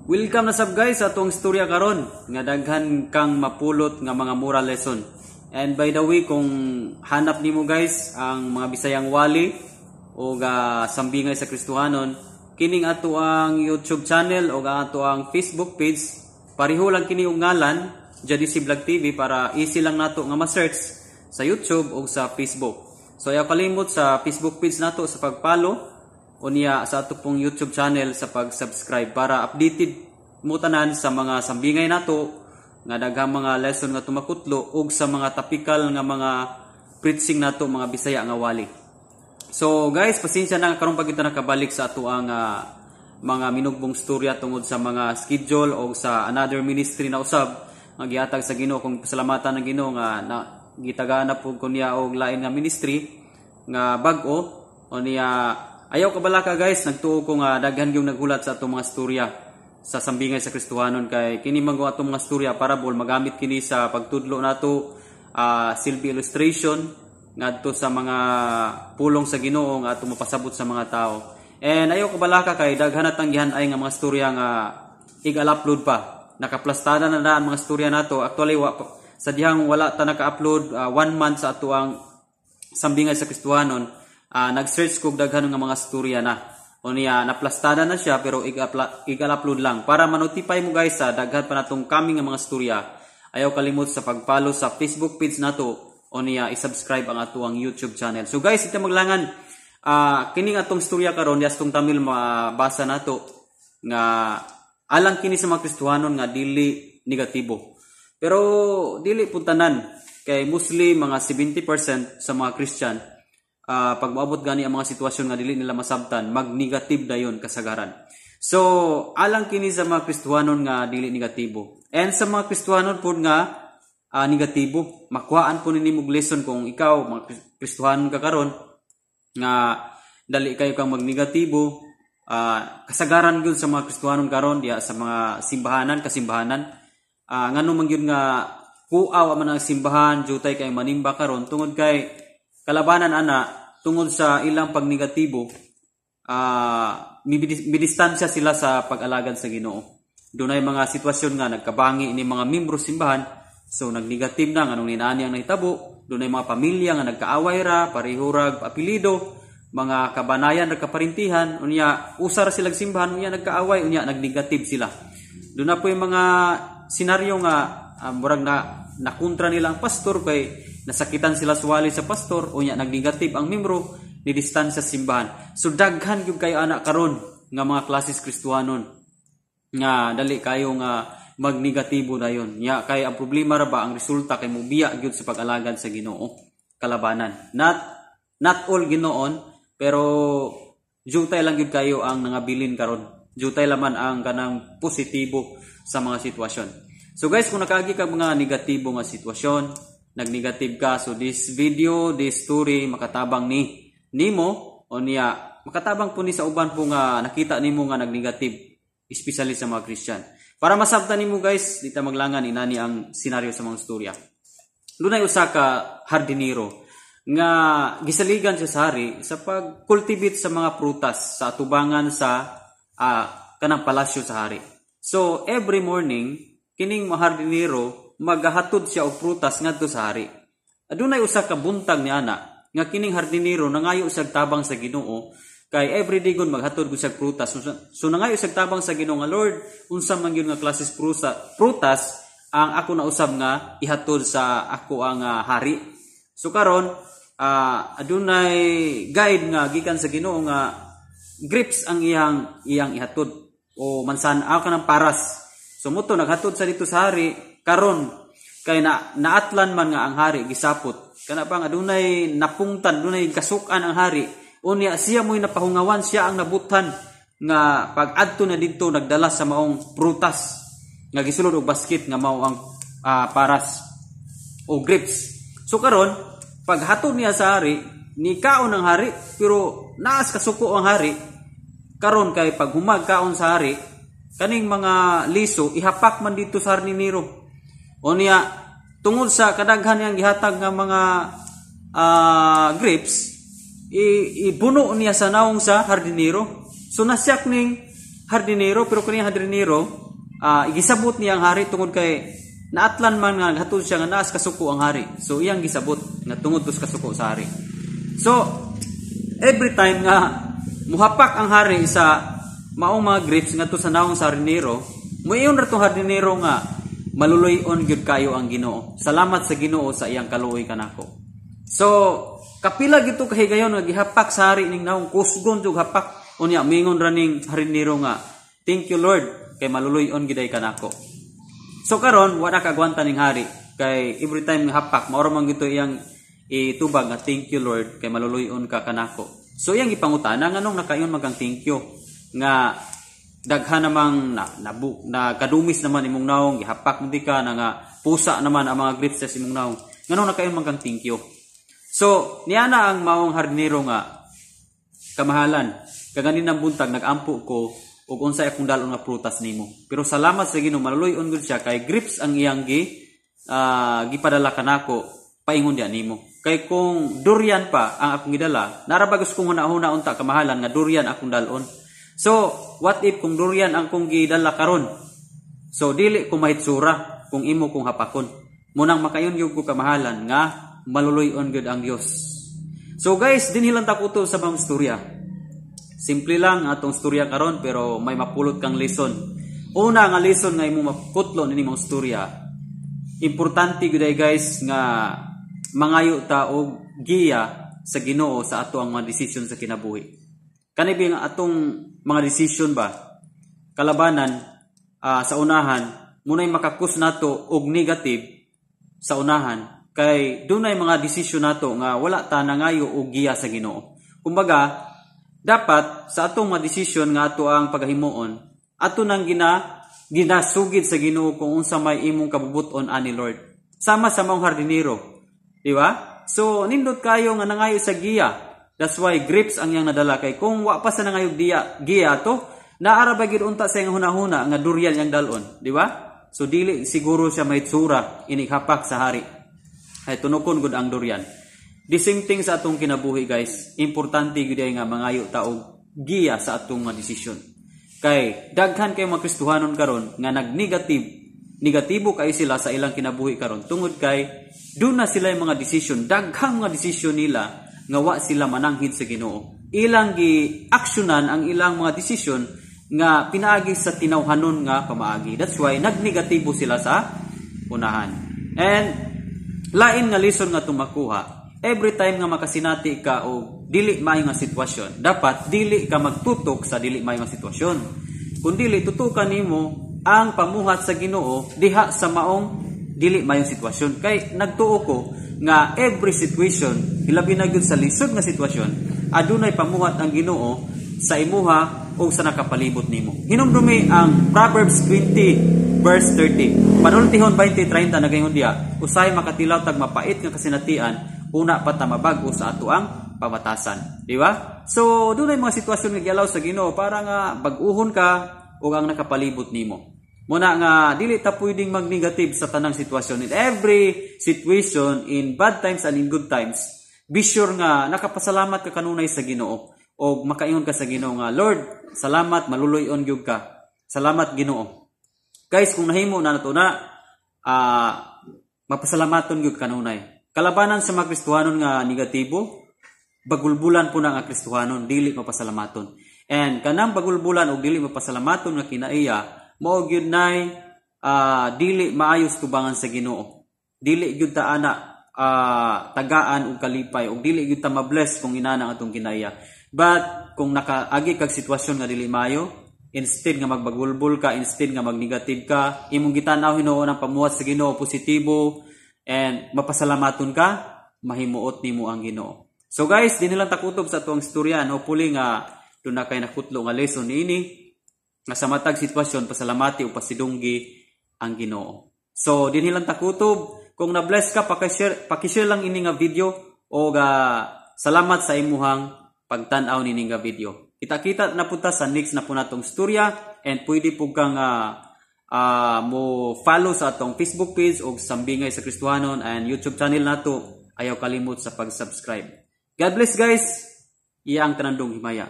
Welcome na sab guys sa atong istorya karon nga daghan kang mapulot nga mga moral lesson. And by the way, kung hanap nimo guys ang mga Bisayang wali o sambingay sa Kristohanon, kining ato ang YouTube channel o ato ang Facebook page, pareho lang kini og ngalan, JDC Vlog TV, para easy lang nato nga ma-search sa YouTube o sa Facebook. So ayaw kalimot sa Facebook page nato sa pag-follow o niya sa ato pong YouTube channel sa pag-subscribe para updated mo tanan sa mga sambingay nato nga daghang mga lesson nga tumakutlo ug sa mga topical nga mga preaching nato mga Bisaya nga wali. So guys, pasensya na karon pag kita nakabalik sa ato ang mga minugbong storya tungod sa mga schedule o sa another ministry na usab nga gihatag sa Ginoo, kung pasalamatan ng Ginoo nga gitagaan na pud ko niya og lain nga ministry nga bag-o o niya. Ayaw kabalaka guys, nagtuo ko nga daghan yung naghulat sa atong mga storya sa sambingay sa Kristohanon, kay kini man go atong mga storya parable magamit kini sa pagtudlo nato silbi illustration ngadto sa mga pulong sa Ginoo nga atong mapasabot sa mga tao. And ayaw kabalaka kay daghan natang gihan-ay nga mga storya nga i-upload pa. Nakaplastada na ang mga storya nato. Actually sa dihang wala ta naka-upload 1 month sa ato ang sambingay sa Kristohanon. Nag-search kog daghan nga mga storya na. O niya, naplastada na siya pero i-upload lang. Para ma-notify mo guys sa daghan pa natong coming nga mga storya. Ayaw kalimot sa pag-follow sa Facebook page nato o niya i-subscribe ang ato ang YouTube channel. So guys, ita maglangan kining atong storya karon, yastong Tamil mabasa nato nga alang kini sa mga Kristohanon nga dili negatibo. Pero dili puntanan kay mostly mga 70% sa mga Christian pag maabot gani ang mga sitwasyon nga dili nila masabtan, mag-negative dayon kasagaran. So, alang kini sa mga Kristohanon nga dili negatibo. And sa mga Kristohanon pud nga negatibo, makuhaan po ninyo lesson kung ikaw mga Kristohanon ka karon nga dali kayo kang mag-negatibo. Kasagaran gyud sa mga Kristohanon karon diya sa mga kasimbahanan. Ngano man gyud nga kuaw man ang simbahan, jutay kay manimba karon tungod kay kalabanan tungod sa ilang pag-negatibo, midistansya sila sa pag-alagad sa Ginoo. Dunay mga sitwasyon nga nagkabangi ini mga membro simbahan, so nag-negative na nganong ninani ang nahitabo. Dunay mga pamilya nga nagkaaway ra, parihurag apelyido, mga kabanayan nagkaparintihan, unya usar sila simbahan, unya nagkaaway, unya nag-negative sila. Doon na po yung mga senaryo nga murag na kontra nila ang pastor kay nasakitan sila suwali sa pastor o nya nag-negative ang membro ni distansya sa simbahan. So daghan gyud kayo anak karon nga mga klases Kristohanon nga dali kayo nga mag-negatibo dayon. Nya kay ang problema ra ba ang resulta kay mubiya gyud sa pag-alagad sa Ginoo kalabanan. Not all Ginoon, pero jutay lang gyud kayo ang nangabilin karon. Jutay laman ang kanang positibo sa mga sitwasyon. So guys, kung nakaagi ka mga negatibo nga sitwasyon, nag-negative ka, so this video, this story makatabang nimo o niya makatabang po ni sa uban po nga nakita nimo nga nag-negative, especially sa mga Christian. Para masabtan nimo guys, dita maglangan inani ang senaryo sa mga storya. Dunay usa ka hardinero nga gisaligan siya sa hari sa pag-cultivate sa mga prutas sa atubangan sa kanang palasyo sa hari. So every morning kining mga hardinero magahatod siya og prutas ngadto sa hari. Adunay usa ka buntag ni ana nga kining hardinero nangayo usag tabang sa Ginoo kay everyday gon maghatod gud sa prutas. So nangayo usag tabang sa Ginoo nga Lord, unsa man gyud nga klases prutas ang ako na usab nga ihatod sa ako ang hari. So karon adunay guide nga gikan sa Ginoo nga grapes ang iyang ihatod o mansan kanang paras. So muto naghatod sa dito sa hari karon kay naatlan man nga ang hari gisapot kana pang adunay napungtan, dunay kasukan ang hari, unya siya mo'y napahungawan, siya ang nabutan nga pag adto na didto nagdala sa maong prutas nga gisulod og basket nga mao ang paras o grapes. So karon pag hatod niya sa hari, ni kaon ang hari pero naas kasuko ang hari. Karon kay pag humag kaon sa hari, kaning mga liso ihapak man dito sa hardinero. O niya tungod sa kadaghan niyang gihatag nga mga grapes, ibuno niya sa naong sa hardinero. So nasyak ning hardinero, pero kani hardinero igisabot niya ang hari tungod kay naatlan man nga hatod siya nga naas kasuko ang hari. So iyang gisabot nga tungod tus kasuko sa hari. So every time nga muhapak ang hari sa maong mga grapes ngadto sa naong sa hardinero, muiyon ra tong hardinero nga maluluyon gyud kayo ang Ginoo. Salamat sa Ginoo sa iyang kaluoy kanako. So kapila gito kahigayon nga gihapak sa hari ning naong kusgon jud hapak unya mingon ra ning hardinero nga thank you Lord kay maluluyon giday kanako. So karon wala ka agwanta ning hari kay every time nga hapak mao man gito iyang itubag nga thank you Lord kay maluluyon ka kanako. So iyang ipangutana nganong nakayon magang thank you nga daghan namang na kadumis naman imong naong gihapak mo di ka na nga pusa naman ang mga grapes sa imong naong nganong nakayon magang thank you. So niya na ang maong hardinero nga kamahalan kaganin ng buntag nagampo ko ug unsay akong dalon nga prutas nimo. Pero salamat sa Ginoo maluluyon gud siya kay grapes ang iyang gipadala kanako paingon diha nimo. Kay kung durian pa ang akong gidala, narabagos kong hunahuna unta kamahalan nga durian akong dalon. So what if kung durian ang kong gidala karon? So dili ko mahitsura kung imo kong hapakon. Munang makayon gyud ko kamahalan nga maluluyon gud ang Dios. So guys, dinhi lang ta kuto sa mga istorya. Simple lang atong istorya karon pero may mapulot kang lesson. Una nga lesson nga imo maputlo nini mga istorya. Importante gud guys nga mangayo ta og giya sa Ginoo sa ato ang mga desisyon sa kinabuhi. Kani nga atong mga desisyon ba kalabanan sa unahan munay makakus nato og negative sa unahan kay dunay mga desisyon nato nga wala ta nangayo og giya sa Ginoo. Kumbaga dapat sa atong mga desisyon nga ato ang pagahimuon, ato nang ginasugid sa Ginoo kung unsa may imong kabubuton ani Lord. Sama sa maong hardinero, di ba? So nindot kayo nga nangayo sa giya. That's why grapes ang yang nadala kay kung wa pa sa nangayo giya to, naara ba gid unta sa iyang hunahuna nga durian yang dalon, di ba? So dili siguro siya may tsura inikhapak sa hari. Ay tunokon gud ang durian. The same thing sa atong kinabuhi guys. Importante gud nga mangayo ta og giya sa atong mga desisyon. Kay daghan kay mga Kristohanon karon nga negatibo kay sila sa ilang kinabuhi karon tungod kay doon na sila yung mga desisyon, daghang mga desisyon nila nga wa sila mananghid sa Ginoo. Ilang gi-aksyonan ang ilang mga desisyon nga pinaagi sa tinawhanon nga pamaagi. That's why nagnegatibo sila sa unahan. And lain nga lesson nga tumakuha. Every time nga makasinati ka o dili maayo nga sitwasyon, dapat dili ka magtutok sa dili maayo nga sitwasyon. Kung dili tutukan nimo ang pamuhat sa Ginoo diha sa maong dili maayo sitwasyon. Kay nagtuo ko nga every situation, hilabi na gyud sa lisod nga sitwasyon, adunay pamuhat ang Ginoo sa imuha o sa nakapalibot nimo. Hinumdumi ang Proverbs 20 verse 30. Panultihon 20:30 nagaingon diha, usay makatilaw tag mapait nga kasinatian una pa ta mabago sa ato ang pamatasan, di ba? So dunay mga sitwasyon nga gialaw sa Ginoo para nga bag-uhon ka o ang nakapalibot nimo. Muna nga dili ta pwedeng mag-negative sa tanang sitwasyon. In every situation, in bad times and in good times, be sure nga nakapasalamat ka kanunay sa Ginoo o makaingon ka sa Ginoo nga, Lord, salamat, maluluyon gyud ka. Salamat Ginoo. Guys, kung nahimo na nato na mapasalamaton gyud kanunay. Kalabanan sa mga Kristohanon nga negatibo, bagulbulan po na nga Kristohanon, dili mapasalamaton. And kanang bagulbulan o dili mapasalamaton nga kinaiya, mao gyud nay dili maayos tubangan sa Ginoo. Dili gyud ta ana tagaan og kalipay og dili gyud ta mabless kung inana atong kinaiya. But kung nakaagi kag sitwasyon nga dili maayo, instead nga magbagulbul ka, instead nga magnegative ka, imong gitan-aw hinuon ang pamuhat sa Ginoo positibo and mapasalamaton ka, mahimuot nimo ang Ginoo. So guys, dinhi lang takutob sa tuang istorya, hopefully nga doon na kay nakutlo nga lesson niini nga sa matag sitwasyon pasalamati o pasidunggi ang Ginoo. So dinhi lang takutob, kung na-bless ka paki-share lang ini nga video o salamat sa imuhang pagtan-aw nini nga video. Kita-kita na punta sa next na po natong istorya and pwede po kang mo follow sa atong Facebook page o Sambingay sa Kristohanon and YouTube channel nato. Ayaw kalimot sa pag-subscribe. God bless guys. Iya ang tanandong himaya.